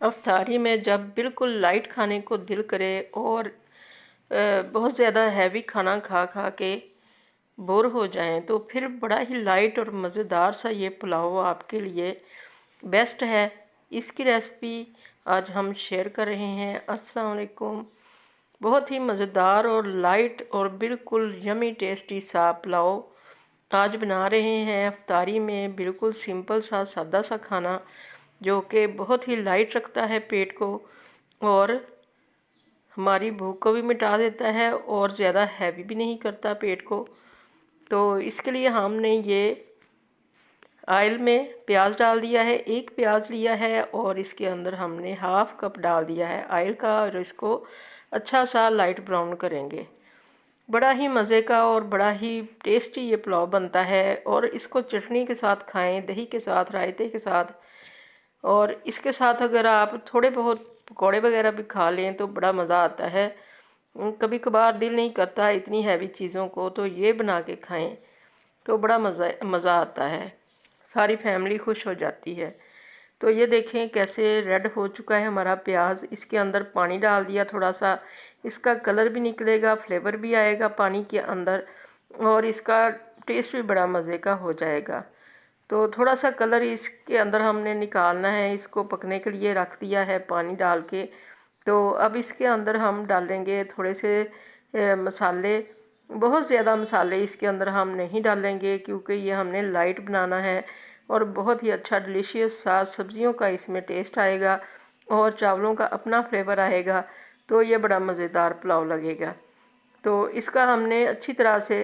अफ्तारी में जब बिल्कुल लाइट खाने को दिल करे और बहुत ज़्यादा हैवी खाना खा खा के बोर हो जाएं तो फिर बड़ा ही लाइट और मज़ेदार सा ये पुलाव आपके लिए बेस्ट है। इसकी रेसिपी आज हम शेयर कर रहे हैं। अस्सलाम वालेकुम। बहुत ही मज़ेदार और लाइट और बिल्कुल यमी टेस्टी सा पुलाव आज बना रहे हैं अफ्तारी में। बिल्कुल सिंपल सा सादा सा खाना जो कि बहुत ही लाइट रखता है पेट को और हमारी भूख को भी मिटा देता है और ज़्यादा हैवी भी नहीं करता पेट को। तो इसके लिए हमने ये ऑयल में प्याज डाल दिया है, एक प्याज लिया है और इसके अंदर हमने हाफ कप डाल दिया है ऑयल का और इसको अच्छा सा लाइट ब्राउन करेंगे। बड़ा ही मज़े का और बड़ा ही टेस्टी ये पुलाव बनता है और इसको चटनी के साथ खाएं, दही के साथ, रायते के साथ। और इसके साथ अगर आप थोड़े बहुत पकौड़े वगैरह भी खा लें तो बड़ा मज़ा आता है। कभी कभार दिल नहीं करता इतनी हैवी चीज़ों को, तो ये बना के खाएं तो बड़ा मज़ा आता है, सारी फैमिली खुश हो जाती है। तो ये देखें कैसे रेड हो चुका है हमारा प्याज। इसके अंदर पानी डाल दिया थोड़ा सा, इसका कलर भी निकलेगा, फ्लेवर भी आएगा पानी के अंदर और इसका टेस्ट भी बड़ा मज़े का हो जाएगा। तो थोड़ा सा कलर इसके अंदर हमने निकालना है, इसको पकने के लिए रख दिया है पानी डाल के। तो अब इसके अंदर हम डालेंगे थोड़े से मसाले। बहुत ज़्यादा मसाले इसके अंदर हम नहीं डालेंगे क्योंकि ये हमने लाइट बनाना है और बहुत ही अच्छा डिलीशियस सा सब्जियों का इसमें टेस्ट आएगा और चावलों का अपना फ्लेवर आएगा। तो ये बड़ा मज़ेदार पुलाव लगेगा। तो इसका हमने अच्छी तरह से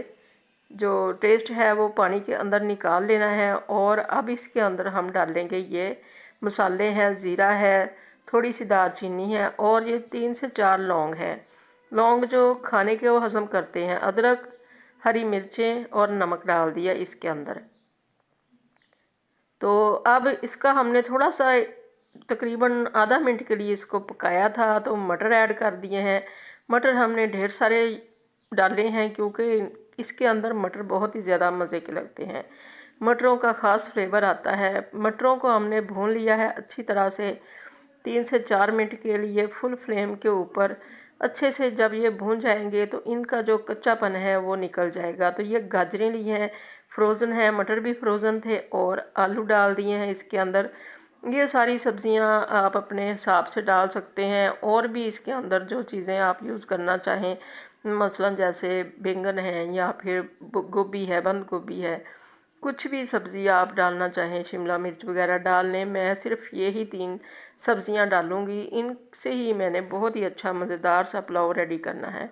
जो टेस्ट है वो पानी के अंदर निकाल लेना है। और अब इसके अंदर हम डालेंगे ये मसाले हैं, ज़ीरा है, थोड़ी सी दालचीनी है और ये 3 से 4 लौंग है। लौंग जो खाने के वो हज़म करते हैं। अदरक, हरी मिर्चें और नमक डाल दिया इसके अंदर। तो अब इसका हमने थोड़ा सा तकरीबन आधा मिनट के लिए इसको पकाया था। तो मटर ऐड कर दिए हैं। मटर हमने ढेर सारे डाले हैं क्योंकि इसके अंदर मटर बहुत ही ज़्यादा मज़े के लगते हैं। मटरों का ख़ास फ्लेवर आता है। मटरों को हमने भून लिया है अच्छी तरह से 3 से 4 मिनट के लिए फुल फ्लेम के ऊपर। अच्छे से जब ये भून जाएंगे तो इनका जो कच्चापन है वो निकल जाएगा। तो ये गाजरें ली हैं, फ्रोज़न है, मटर भी फ्रोज़न थे और आलू डाल दिए हैं इसके अंदर। ये सारी सब्जियां आप अपने हिसाब से डाल सकते हैं और भी इसके अंदर जो चीज़ें आप यूज़ करना चाहें, मसलन जैसे बैंगन है या फिर गोभी है, बंद गोभी है, कुछ भी सब्ज़ी आप डालना चाहें, शिमला मिर्च वगैरह डाल लें। मैं सिर्फ ये ही 3 सब्ज़ियां डालूँगी। इनसे ही मैंने बहुत ही अच्छा मज़ेदार सा पुलाव रेडी करना है।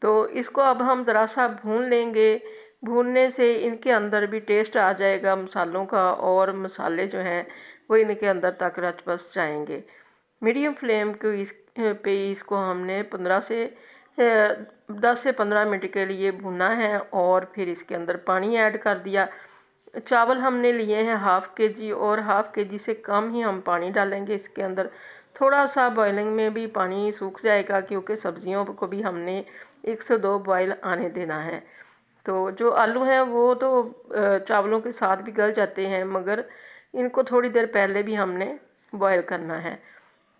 तो इसको अब हम ज़रा सा भून लेंगे। भूनने से इनके अंदर भी टेस्ट आ जाएगा मसालों का और मसाले जो हैं वो इनके अंदर तक रच बस जाएंगे। मीडियम फ्लेम को पे इसको हमने 10 से 15 मिनट के लिए भुना है और फिर इसके अंदर पानी ऐड कर दिया। चावल हमने लिए हैं हाफ़ के जी और हाफ़ के जी से कम ही हम पानी डालेंगे इसके अंदर। थोड़ा सा बॉइलिंग में भी पानी सूख जाएगा क्योंकि सब्जियों को भी हमने 1 से 2 बॉयल आने देना है। तो जो आलू हैं वो तो चावलों के साथ भी गल जाते हैं, मगर इनको थोड़ी देर पहले भी हमने बॉयल करना है।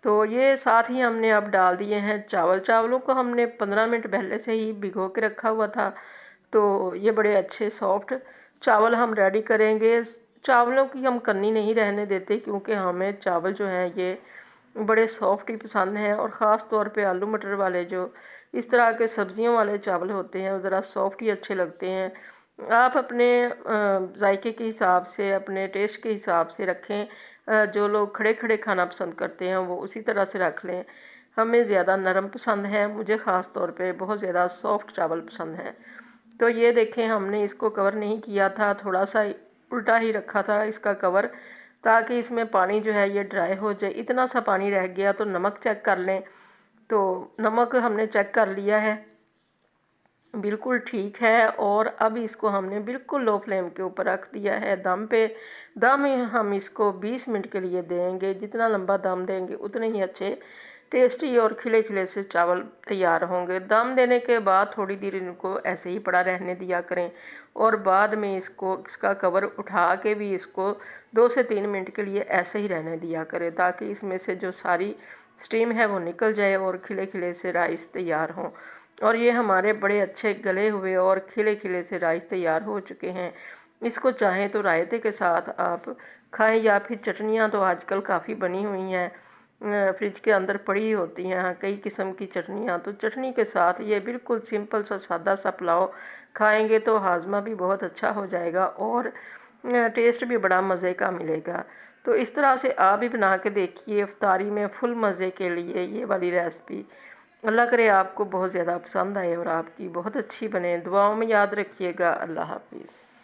तो ये साथ ही हमने अब डाल दिए हैं चावल। चावलों को हमने 15 मिनट पहले से ही भिगो के रखा हुआ था। तो ये बड़े अच्छे सॉफ्ट चावल हम रेडी करेंगे। चावलों की हम कन्नी नहीं रहने देते क्योंकि हमें चावल जो हैं ये बड़े सॉफ्ट ही पसंद हैं और ख़ास तौर पे आलू मटर वाले जो इस तरह के सब्जियों वाले चावल होते हैं वो ज़रा सॉफ्ट ही अच्छे लगते हैं। आप अपने जायके के हिसाब से, अपने टेस्ट के हिसाब से रखें। जो लोग खड़े खड़े खाना पसंद करते हैं वो उसी तरह से रख लें। हमें ज़्यादा नरम पसंद है, मुझे ख़ास तौर पे बहुत ज़्यादा सॉफ्ट चावल पसंद है। तो ये देखें हमने इसको कवर नहीं किया था, थोड़ा सा उल्टा ही रखा था इसका कवर ताकि इसमें पानी जो है ये ड्राई हो जाए। इतना सा पानी रह गया तो नमक चेक कर लें। तो नमक हमने चेक कर लिया है, बिल्कुल ठीक है। और अब इसको हमने बिल्कुल लो फ्लेम के ऊपर रख दिया है दम पे। दम हम इसको 20 मिनट के लिए देंगे। जितना लंबा दम देंगे उतने ही अच्छे टेस्टी और खिले खिले से चावल तैयार होंगे। दम देने के बाद थोड़ी देर इनको ऐसे ही पड़ा रहने दिया करें और बाद में इसका कवर उठा के भी इसको 2 से 3 मिनट के लिए ऐसे ही रहने दिया करें, ताकि इसमें से जो सारी स्टीम है वो निकल जाए और खिले खिले से राइस तैयार हों। और ये हमारे बड़े अच्छे गले हुए और खिले खिले से राइस तैयार हो चुके हैं। इसको चाहें तो रायते के साथ आप खाएं, या फिर चटनियाँ तो आजकल काफ़ी बनी हुई हैं, फ्रिज के अंदर पड़ी होती हैं कई किस्म की चटनियाँ। तो चटनी के साथ ये बिल्कुल सिंपल सा सादा सा पुलाव खाएंगे तो हाजमा भी बहुत अच्छा हो जाएगा और टेस्ट भी बड़ा मज़े का मिलेगा। तो इस तरह से आप भी बना के देखिए इफ्तारी में फुल मज़े के लिए ये वाली रेसिपी। अल्लाह करे आपको बहुत ज़्यादा पसंद आए और आपकी बहुत अच्छी बने। दुआओं में याद रखिएगा। अल्लाह हाफिज़।